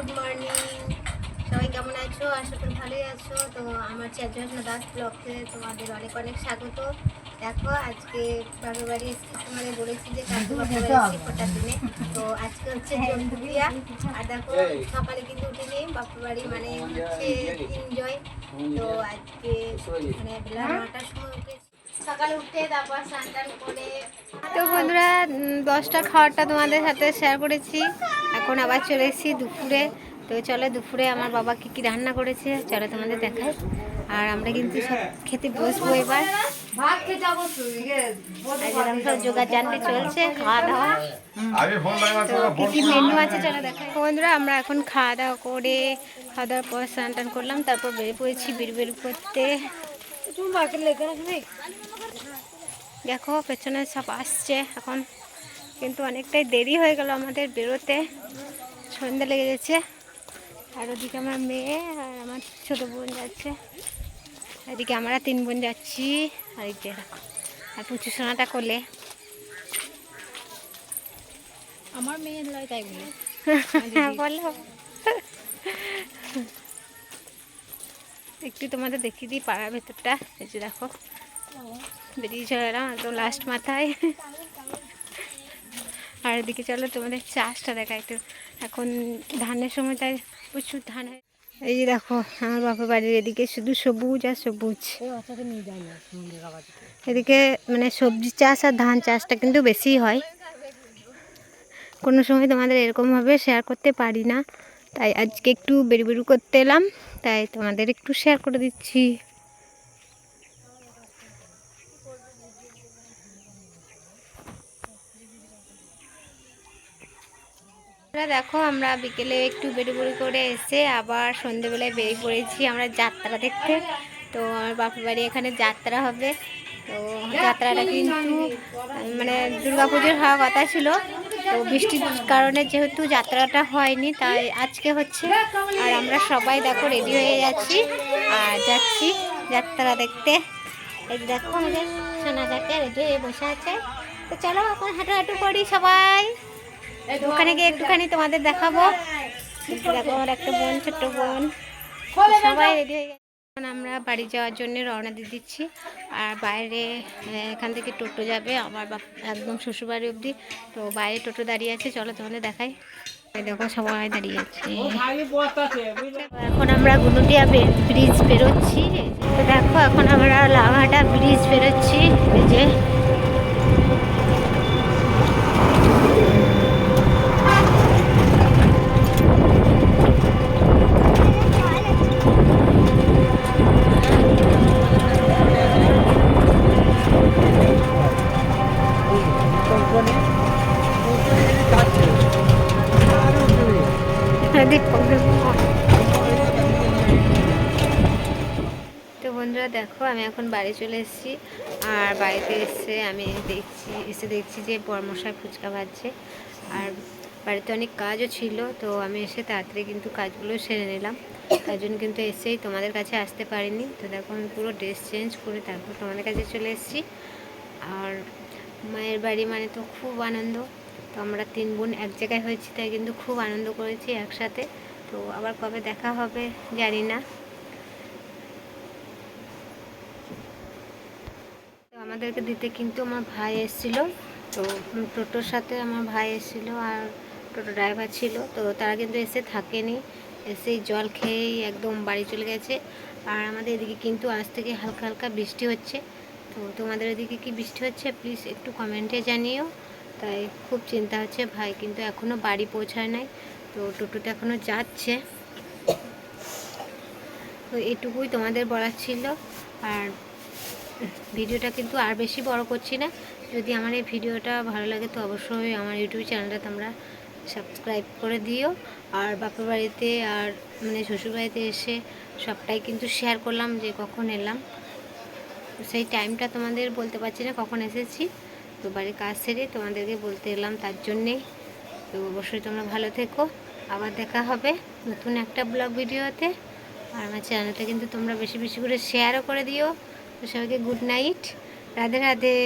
Good morning. সবাই কেমন আছো? আশা করি ভালোই আছো। তো আমার চ্যানেল দাস ব্লগে তোমাদের অনেক অনেক স্বাগত। দেখো আজকে বাপের বাড়ি এসেছি, তোমাদের বলেছি যে কালকে বাপের বাড়ি এসেছি ফোটার দিনে। তো আজকে হচ্ছে জন্মদিয়া। আর দেখো সকালে কিন্তু উঠিনি, বাপের বাড়ি মানে হচ্ছে এনজয়। তো আজকে মানে বেলা 9টার সময় উঠেছি, সকালে উঠে তারপর স্নান টান করে। তো বন্ধুরা 10টার খাওয়ারটা তোমাদের সাথে শেয়ার করেছি। এখন আবার চলে এসেছি দুপুরে। তো চলো দুপুরে আমার বাবা কী কী রান্না করেছে চলো তোমাদের দেখাই। আর আমরা কিন্তু সব খেতে বসবো এবার। সব জোগাড় জানতে চলছে খাওয়া দাওয়া। তো কী কী মেনু আছে চলো দেখাই। বন্ধুরা আমরা এখন খাওয়া দাওয়া করে খাওয়া দাওয়ার পর স্নান টান করলাম, তারপর বেরিয়ে পড়েছি বের করতে। দেখো পেছনে সব আসছে এখন, কিন্তু অনেকটাই দেরি হয়ে গেল আমাদের বেরোতে, সন্ধ্যা লেগে গেছে। আর ওদিকে আমার মেয়ে আর আমার ছোটো বোন যাচ্ছে, এদিকে আমরা 3 বোন যাচ্ছি। আর এই যে দেখো, আর পুচু সোনাটা কোলে। আমার মেয়ের লয় তাই বলে বলো। একটু তোমাদের দেখিয়ে দিই পাড়ার ভেতরটা। এই যে দেখো বেরিয়ে চলে এলাম একদম লাস্ট মাথায়। আর এদিকে চলো তোমাদের চাষটা দেখা একটু, এখন ধানের সময় তাই প্রচুর ধান হয়। এই যে দেখো আমার বাপের বাড়ির এদিকে শুধু সবুজ আর সবুজ। এদিকে মানে সবজি চাষ আর ধান চাষটা কিন্তু বেশি হয়। কোনো সময় তোমাদের এরকমভাবে শেয়ার করতে পারি না, তাই আজকে একটু বেরু করতে এলাম, তাই তোমাদের একটু শেয়ার করে দিচ্ছি। দেখো আমরা বিকেলে একটু বেরু করে এসে আবার সন্ধেবেলায় বেরিয়ে পড়েছি আমরা যাত্রা দেখতে। তো আমার বাপের বাড়ি এখানে যাত্রা হবে। তো যাত্রাটা কিন্তু মানে দুর্গাপুজোর হওয়ার কথা ছিল, তো বৃষ্টির কারণে যেহেতু যাত্রাটা হয়নি তাই আজকে হচ্ছে। আর আমরা সবাই দেখো রেডি হয়ে যাচ্ছি আর যাচ্ছি যাত্রা দেখতে। এই দেখো আমাদের সোনাটাকে রেডি হয়ে বসে আছে। তো চলো এখন হাঁটাহাঁটু করি সবাই, ওখানে গিয়ে একটুখানি তোমাদের দেখাবো। দেখো আমার একটা বোন, ছোট্ট বোন, সবাই রেডি হয়ে গেছে। এখন আমরা বাড়ি যাওয়ার জন্য রওনা দিয়ে দিচ্ছি। আর বাইরে এখান থেকে টোটো যাবে আমার একদম শ্বশুরবাড়ি অবধি। তো বাইরে টোটো দাঁড়িয়ে আছে, চলো তোমাদের দেখাই। দেখো সবাই দাঁড়িয়ে আছে। এখন আমরা গুনুটিয়া ব্রিজ বেরোচ্ছি। তো দেখো এখন আমরা লাভাটা ব্রিজ বেরোচ্ছি। এই যে তো বন্ধুরা দেখো আমি এখন বাড়ি চলে এসেছি। আর বাড়িতে আমি দেখছি যে বড়মশাই ফুচকা ভাজছে। আর বাড়িতে অনেক কাজও ছিল, তো আমি এসে তাড়াতাড়ি কিন্তু কাজগুলো সেরে নিলাম। তার জন্য কিন্তু এসেই তোমাদের কাছে আসতে পারিনি। তো দেখো আমি পুরো ড্রেস চেঞ্জ করে তারপর তোমাদের কাছে চলে এসেছি। আর মায়ের বাড়ি মানে তো খুব আনন্দ। তো আমরা 3 বোন এক জায়গায় হয়েছি, তাই কিন্তু খুব আনন্দ করেছি একসাথে। তো আবার কবে দেখা হবে জানি না। তো আমাদেরকে দিতে কিন্তু আমার ভাই এসেছিল। তো টোটোর সাথে আমার ভাই এসেছিল আর টোটো ড্রাইভার ছিল। তো তারা কিন্তু এসে থাকেনি, এসেই জল খেয়েই একদম বাড়ি চলে গেছে। আর আমাদের এদিকে কিন্তু আজ থেকে হালকা হালকা বৃষ্টি হচ্ছে। তো তোমাদের এদিকে কি বৃষ্টি হচ্ছে প্লিজ একটু কমেন্টে জানিও। তাই খুব চিন্তা হচ্ছে, ভাই কিন্তু এখনও বাড়ি পৌঁছায় নাই। তো টোটোতে এখনও যাচ্ছে। তো এটুকুই তোমাদের বলার ছিল। আর ভিডিওটা কিন্তু আর বেশি বড় করছি না। যদি আমার এই ভিডিওটা ভালো লাগে তো অবশ্যই আমার ইউটিউব চ্যানেলটা তোমরা সাবস্ক্রাইব করে দিও। আর বাপের বাড়িতে আর মানে শ্বশুরবাড়িতে এসে সবটাই কিন্তু শেয়ার করলাম যে কখন এলাম। সেই টাইমটা তোমাদের বলতে পারছি না কখন এসেছি। তো বাড়ির কাজ সেরে তোমাদেরকে বলতে এলাম, তার জন্যেই। তো অবশ্যই তোমরা ভালো থেকো, আবার দেখা হবে নতুন একটা ব্লগ ভিডিওতে। আর আমার চ্যানেলটা কিন্তু তোমরা বেশি বেশি করে শেয়ারও করে দিও। তো সবাইকে গুড নাইট, রাধে রাধে।